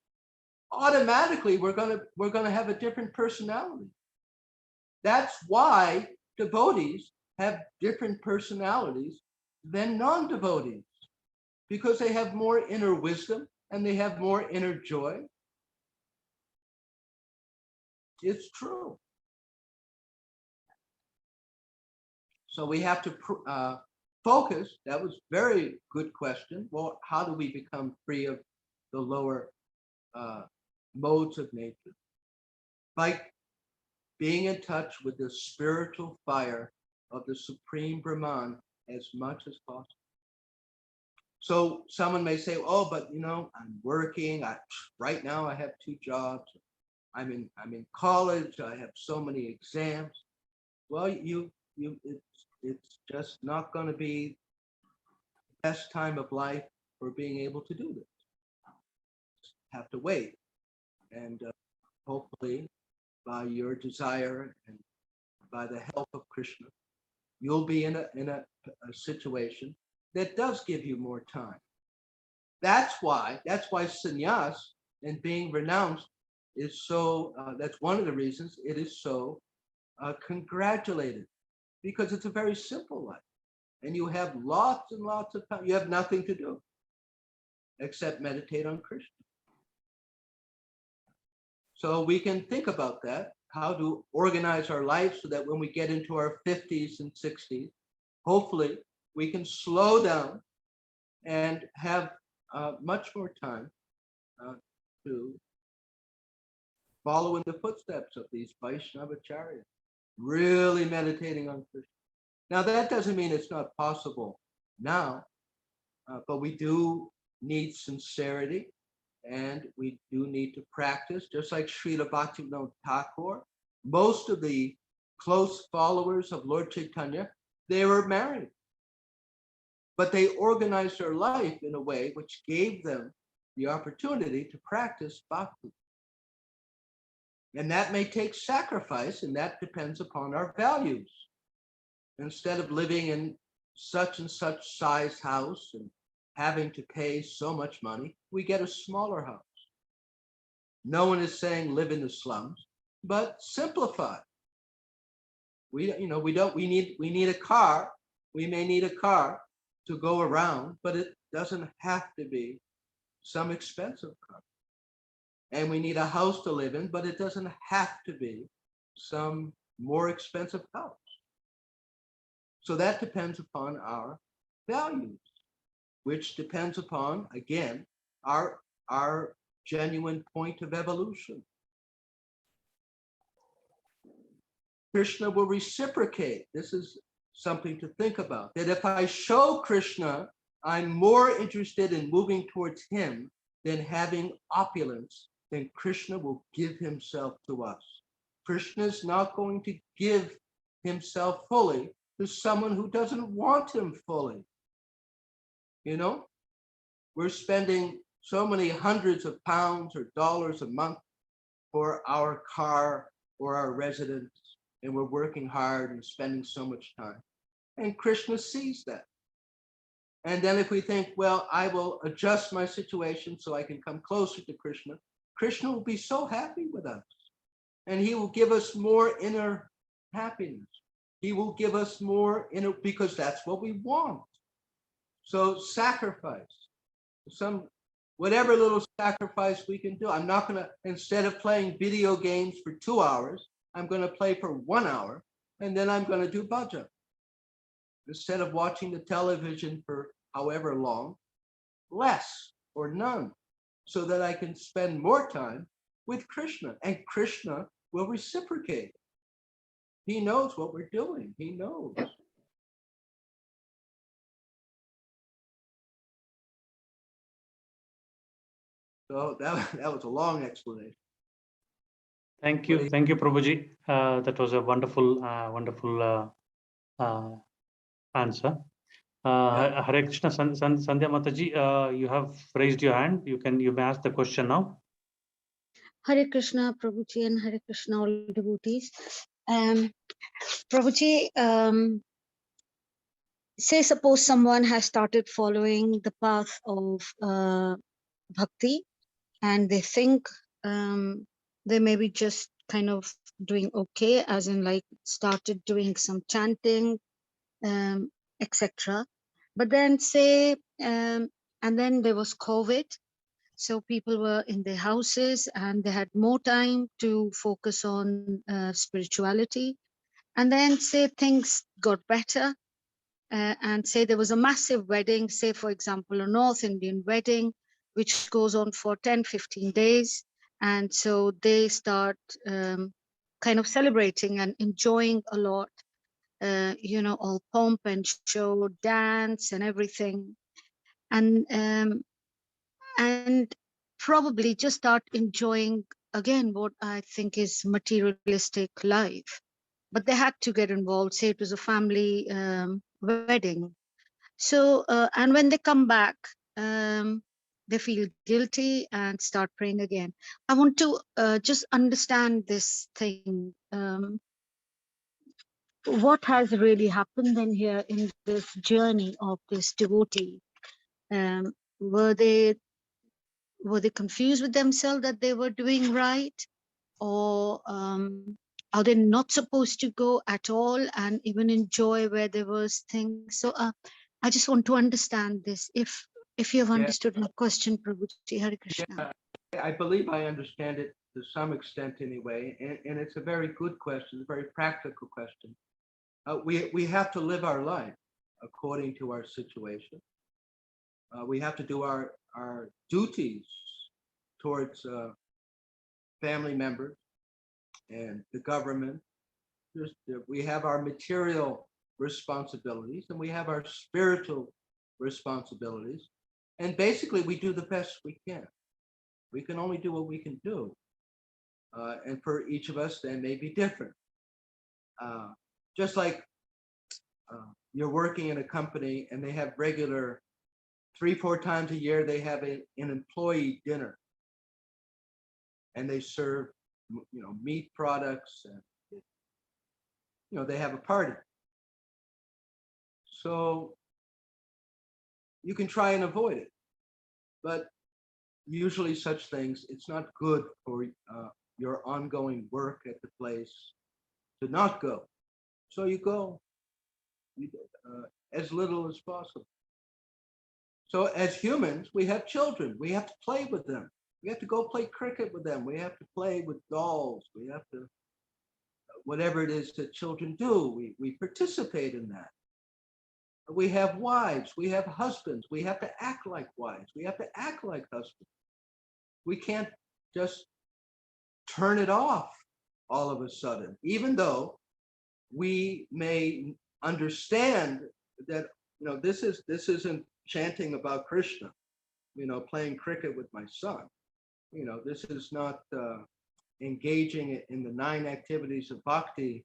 C: automatically we're gonna have a different personality. That's why devotees have different personalities than non-devotees, because they have more inner wisdom and they have more inner joy. It's true. So we have to focus. That was very good question. Well, how do we become free of the lower modes of nature? By being in touch with the spiritual fire of the Supreme Brahman as much as possible. So someone may say, oh, but I'm working. Right now I have 2 jobs. I'm in college. I have so many exams. Well, it's just not going to be the best time of life for being able to do this. Just have to wait, and hopefully, by your desire and by the help of Krishna, you'll be in a situation that does give you more time. That's why sannyas and being renounced is so. That's one of the reasons it is so congratulated, because it's a very simple life, and you have lots and lots of time. You have nothing to do except meditate on Krishna. So we can think about that, how to organize our life so that when we get into our 50s and 60s, hopefully we can slow down and have much more time to follow in the footsteps of these Vaishnavacharyas, really meditating on Krishna. Now, that doesn't mean it's not possible now, but we do need sincerity and we do need to practice, just like Srila Bhaktivinoda Thakur. Most of the close followers of Lord Chaitanya, they were married, but they organized their life in a way which gave them the opportunity to practice bhakti. And that may take sacrifice, and that depends upon our values. Instead of living in such and such size house and having to pay so much money, we get a smaller house. No one is saying live in the slums, but simplify. We need a car. We may need a car to go around, but it doesn't have to be some expensive car. And we need a house to live in, but it doesn't have to be some more expensive house. So that depends upon our values, which depends upon, again, our genuine point of evolution. Krishna will reciprocate. This is something to think about, that if I show Krishna, I'm more interested in moving towards him than having opulence, then Krishna will give himself to us. Krishna is not going to give himself fully to someone who doesn't want him fully. You know, we're spending so many hundreds of pounds or dollars a month for our car or our residence, and we're working hard and spending so much time. And Krishna sees that. And then if we think, well, I will adjust my situation so I can come closer to Krishna, Krishna will be so happy with us. And he will give us more inner happiness. He will give us more inner, because that's what we want. So sacrifice, whatever little sacrifice we can do. I'm not gonna, instead of playing video games for 2 hours, I'm gonna play for 1 hour, and then I'm gonna do bhajan. Instead of watching the television for however long, less or none, so that I can spend more time with Krishna, and Krishna will reciprocate. He knows what we're doing. He knows. So that was a long explanation.
B: Thank you, Prabhuji. That was a wonderful, answer. Hare Krishna, Sandhya Mataji, you have raised your hand. You may ask the question now.
F: Hare Krishna, Prabhuji, and Hare Krishna, all devotees. Prabhuji, say suppose someone has started following the path of bhakti, and they think they may be just kind of doing okay, as in like started doing some chanting, etc. But then say, and then there was COVID, so people were in their houses and they had more time to focus on spirituality. And then say things got better, and say there was a massive wedding, say for example, a North Indian wedding, which goes on for 10-15 days. And so they start kind of celebrating and enjoying a lot, all pomp and show, dance and everything. And probably just start enjoying again what I think is materialistic life. But they had to get involved, say it was a family wedding. So, and when they come back, they feel guilty and start praying again. I want to just understand this thing. What has really happened then here in this journey of this devotee? Were they confused with themselves that they were doing right? Or are they not supposed to go at all and even enjoy where there was things? So I just want to understand this. If you have understood my question, Prabhuji, Hare Krishna.
C: Yeah, I believe I understand it to some extent anyway, and it's a very good question, a very practical question. We have to live our life according to our situation. We have to do our duties towards family members and the government. We have our material responsibilities and we have our spiritual responsibilities. And basically we do the best we can. We can only do what we can do. And for each of us, they may be different. Just like you're working in a company and they have regular 3-4 times a year, they have an employee dinner. And they serve, meat products, and they have a party. So you can try and avoid it, but usually such things, it's not good for your ongoing work at the place to not go. So you go as little as possible. So as humans, we have children. We have to play with them. We have to go play cricket with them. We have to play with dolls. We have to, whatever it is that children do, we participate in that. We have wives. We have husbands. We have to act like wives. We have to act like husbands. We can't just turn it off all of a sudden, even though we may understand that this isn't chanting about Krishna, playing cricket with my son. This is not engaging in the 9 activities of bhakti,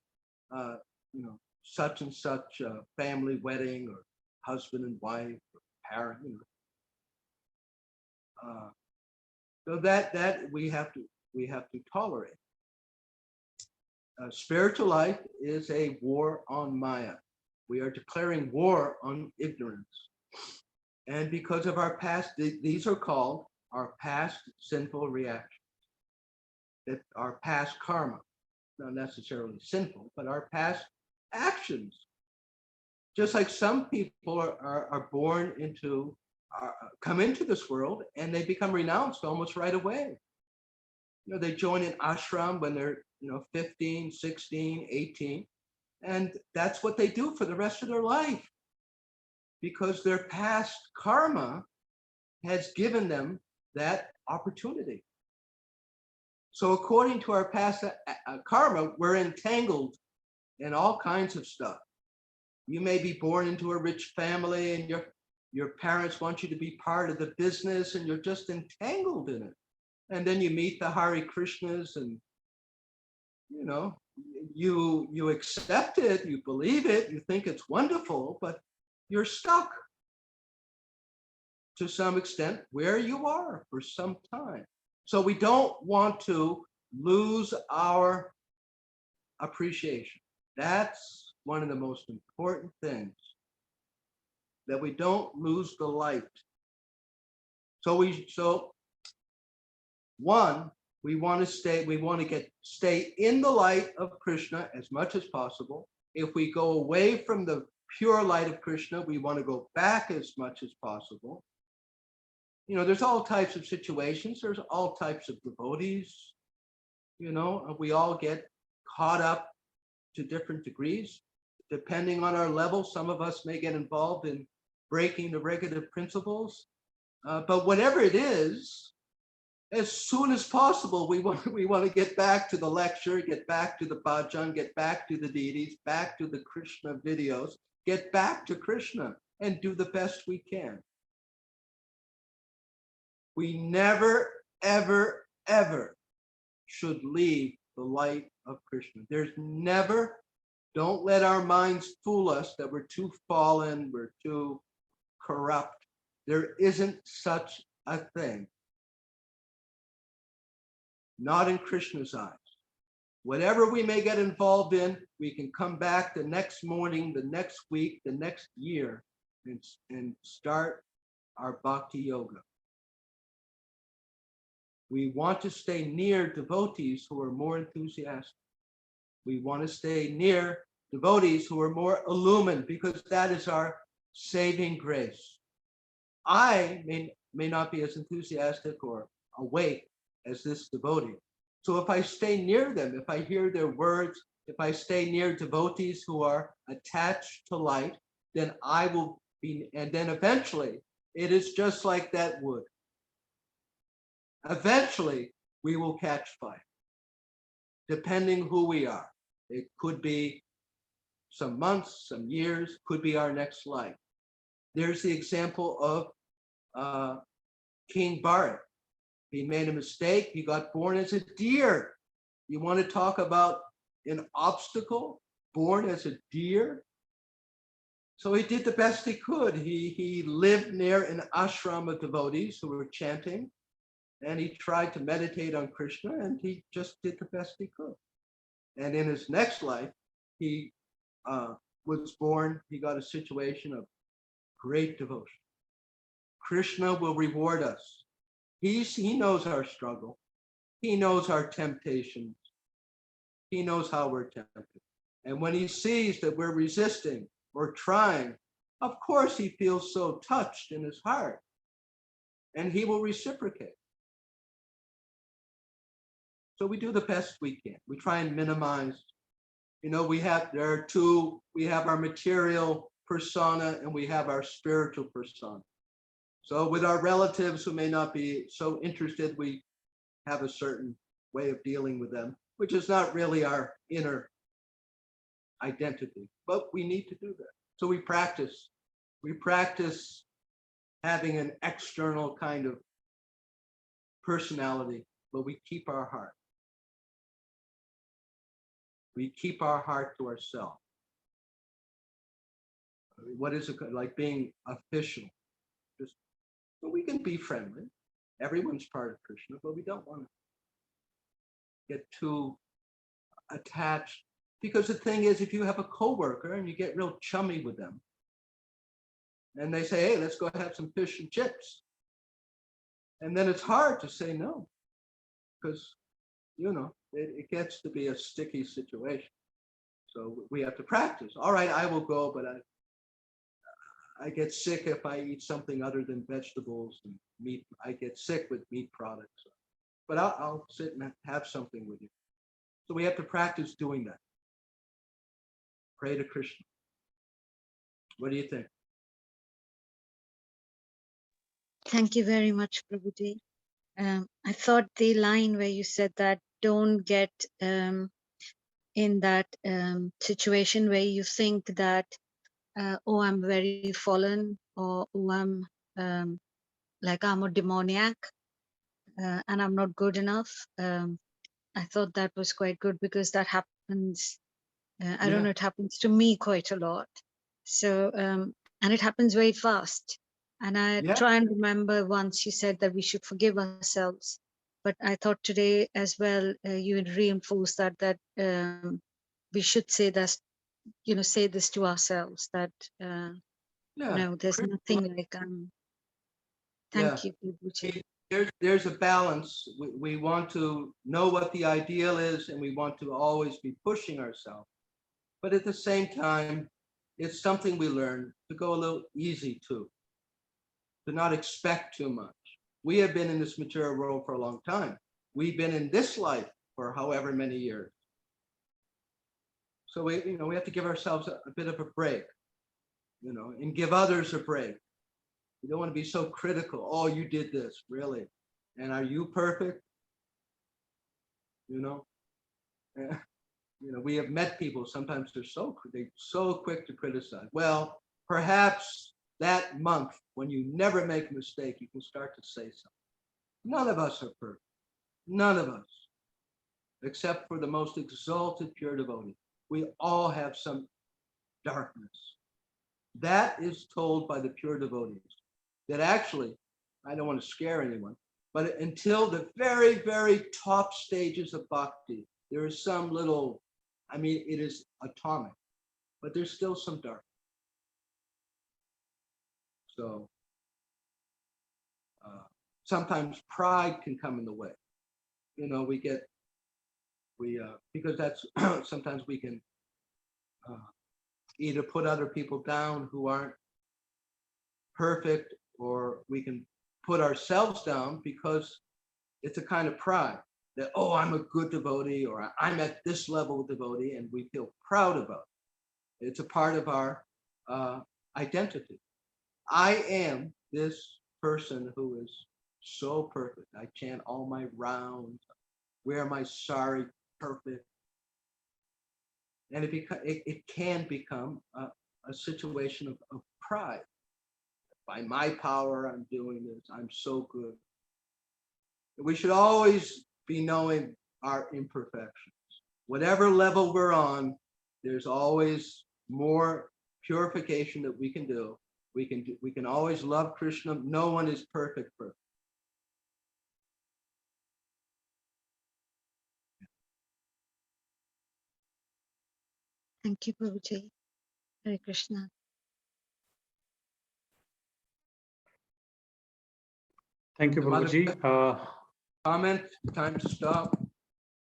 C: such and such family wedding or husband and wife or parent, so that we have to tolerate. Spiritual life is a war on Maya. We are declaring war on ignorance. And because of our past, these are called our past sinful reactions. That our past karma, not necessarily sinful, but our past actions. Just like some people are born into, come into this world and they become renounced almost right away. They join an ashram when they're 15, 16, 18, and that's what they do for the rest of their life, because their past karma has given them that opportunity. So according to our past karma, we're entangled in all kinds of stuff. You may be born into a rich family and your parents want you to be part of the business and you're just entangled in it. And then you meet the Hare Krishnas and you accept it, you believe it, you think it's wonderful, but you're stuck to some extent where you are for some time. So we don't want to lose our appreciation. That's one of the most important things, that we don't lose the light. So we want to stay in the light of Krishna as much as possible. If we go away from the pure light of Krishna, we want to go back as much as possible. There's all types of situations. There's all types of devotees. We all get caught up to different degrees. Depending on our level, some of us may get involved in breaking the regulative principles. But whatever it is, as soon as possible, we want to get back to the lecture, get back to the bhajan, get back to the deities, back to the Krishna videos, get back to Krishna and do the best we can. We never, ever, ever should leave the light of Krishna. Don't let our minds fool us that we're too fallen, we're too corrupt. There isn't such a thing. Not in Krishna's eyes. Whatever we may get involved in, we can come back the next morning, the next week, the next year, and start our bhakti yoga. We want to stay near devotees who are more enthusiastic. We want to stay near devotees who are more illumined, because that is our saving grace. I may not be as enthusiastic or awake as this devotee. So if I stay near them, if I hear their words, if I stay near devotees who are attached to light, then I will be, and then eventually it is just like that wood. Eventually we will catch fire, depending who we are. It could be some months, some years, could be our next life. There's the example of King Bharat. He made a mistake. He got born as a deer. You want to talk about an obstacle? Born as a deer? So he did the best he could. He lived near an ashram of devotees who were chanting, and he tried to meditate on Krishna, and he just did the best he could. And in his next life, he was born, he got a situation of great devotion. Krishna will reward us. He knows our struggle. He knows our temptations. He knows how we're tempted. And when he sees that we're resisting or trying, of course he feels so touched in his heart, and he will reciprocate. So we do the best we can. We try and minimize. We have our material persona and we have our spiritual persona. So with our relatives who may not be so interested, we have a certain way of dealing with them, which is not really our inner identity, but we need to do that. So we practice having an external kind of personality, but we keep our heart. We keep our heart to ourselves. What is it like being official? But we can be friendly. Everyone's part of Krishna, but we don't want to get too attached. Because the thing is, if you have a coworker and you get real chummy with them, and they say, hey, let's go have some fish and chips. And then it's hard to say no, because, it gets to be a sticky situation. So we have to practice. All right, I will go, but I get sick if I eat something other than vegetables and meat. I get sick with meat products, but I'll sit and have something with you. So we have to practice doing that. Pray to Krishna. What do you think?
F: Thank you very much, Prabhuji. I thought the line where you said that don't get in that situation where you think that, oh, I'm very fallen, or oh, I'm I'm a demoniac and I'm not good enough. I thought that was quite good because that happens. I don't know, it happens to me quite a lot. So, and it happens very fast. And I try and remember once you said that we should forgive ourselves. But I thought today as well, you would reinforce that we should say that, say this to ourselves that, no, there's nothing like, thank you, Prabhuji.
C: There's a balance. We want to know what the ideal is, and we want to always be pushing ourselves. But at the same time, it's something we learn to go a little easy too, to not expect too much. We have been in this material world for a long time. We've been in this life for however many years. So we have to give ourselves a bit of a break, and give others a break. You don't want to be so critical. Oh, you did this, really? And are you perfect? We have met people, sometimes they're so quick to criticize. Well, perhaps that month when you never make a mistake, you can start to say something. None of us are perfect. None of us, except for the most exalted pure devotee. We all have some darkness. That is told by the pure devotees. That actually, I don't want to scare anyone, but until the very, very top stages of bhakti, there is some little, it is atomic, but there's still some dark. So sometimes pride can come in the way. Because that's sometimes we can either put other people down who aren't perfect, or we can put ourselves down because it's a kind of pride that, oh, I'm a good devotee, or I'm at this level of devotee, and we feel proud about it. It's a part of our identity. I am this person who is so perfect. I chant all my rounds, wear my sari perfect. And it can become a situation of pride. By my power, I'm doing this. I'm so good. We should always be knowing our imperfections. Whatever level we're on, there's always more purification that we can do. We can always love Krishna. No one is perfect.
F: Thank you, Prabhuji. Hare Krishna.
B: Thank you, Prabhuji.
C: Comment? Time to stop.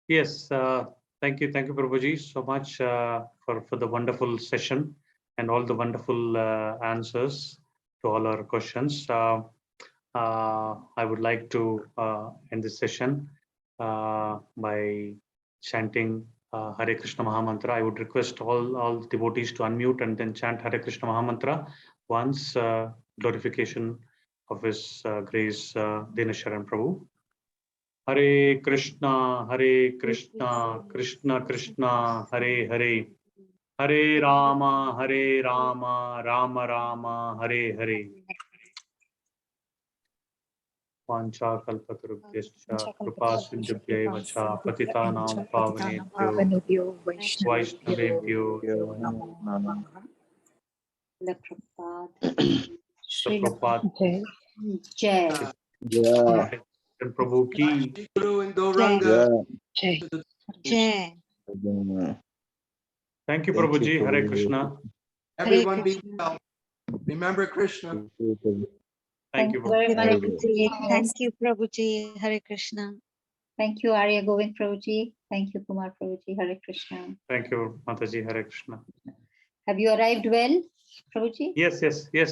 B: Yes, thank you, Prabhuji, so much for the wonderful session and all the wonderful answers to all our questions. I would like to end this session by chanting Hare Krishna Mahamantra. I would request all devotees to unmute and then chant Hare Krishna Mahamantra once glorification of His Grace Dina Sharana Prabhu. Hare Krishna, Krishna Krishna, Hare Hare, Hare Rama, Rama Rama, Hare Hare. Vancha kalpatarubhyascha kripa sindhubhyaiva cha patitanam pavanebhyo vaishnavebhyo
D: Namo Namaha.
B: Prabhupada
E: Jai.
G: Jai.
B: Prabhu ki.
C: Guru and Gauranga.
D: Jai.
F: Jai.
B: Thank you, Prabhuji. Hare Krishna.
C: Everyone be well. Remember Krishna.
B: Thank you,
E: very much.
F: Thank you, Prabhuji. Hare Krishna.
E: Thank you, Arya Govind Prabhuji. Thank you, Kumar Prabhuji. Hare Krishna.
B: Thank you, Mataji. Hare Krishna.
E: Have you arrived well, Prabhuji?
B: Yes.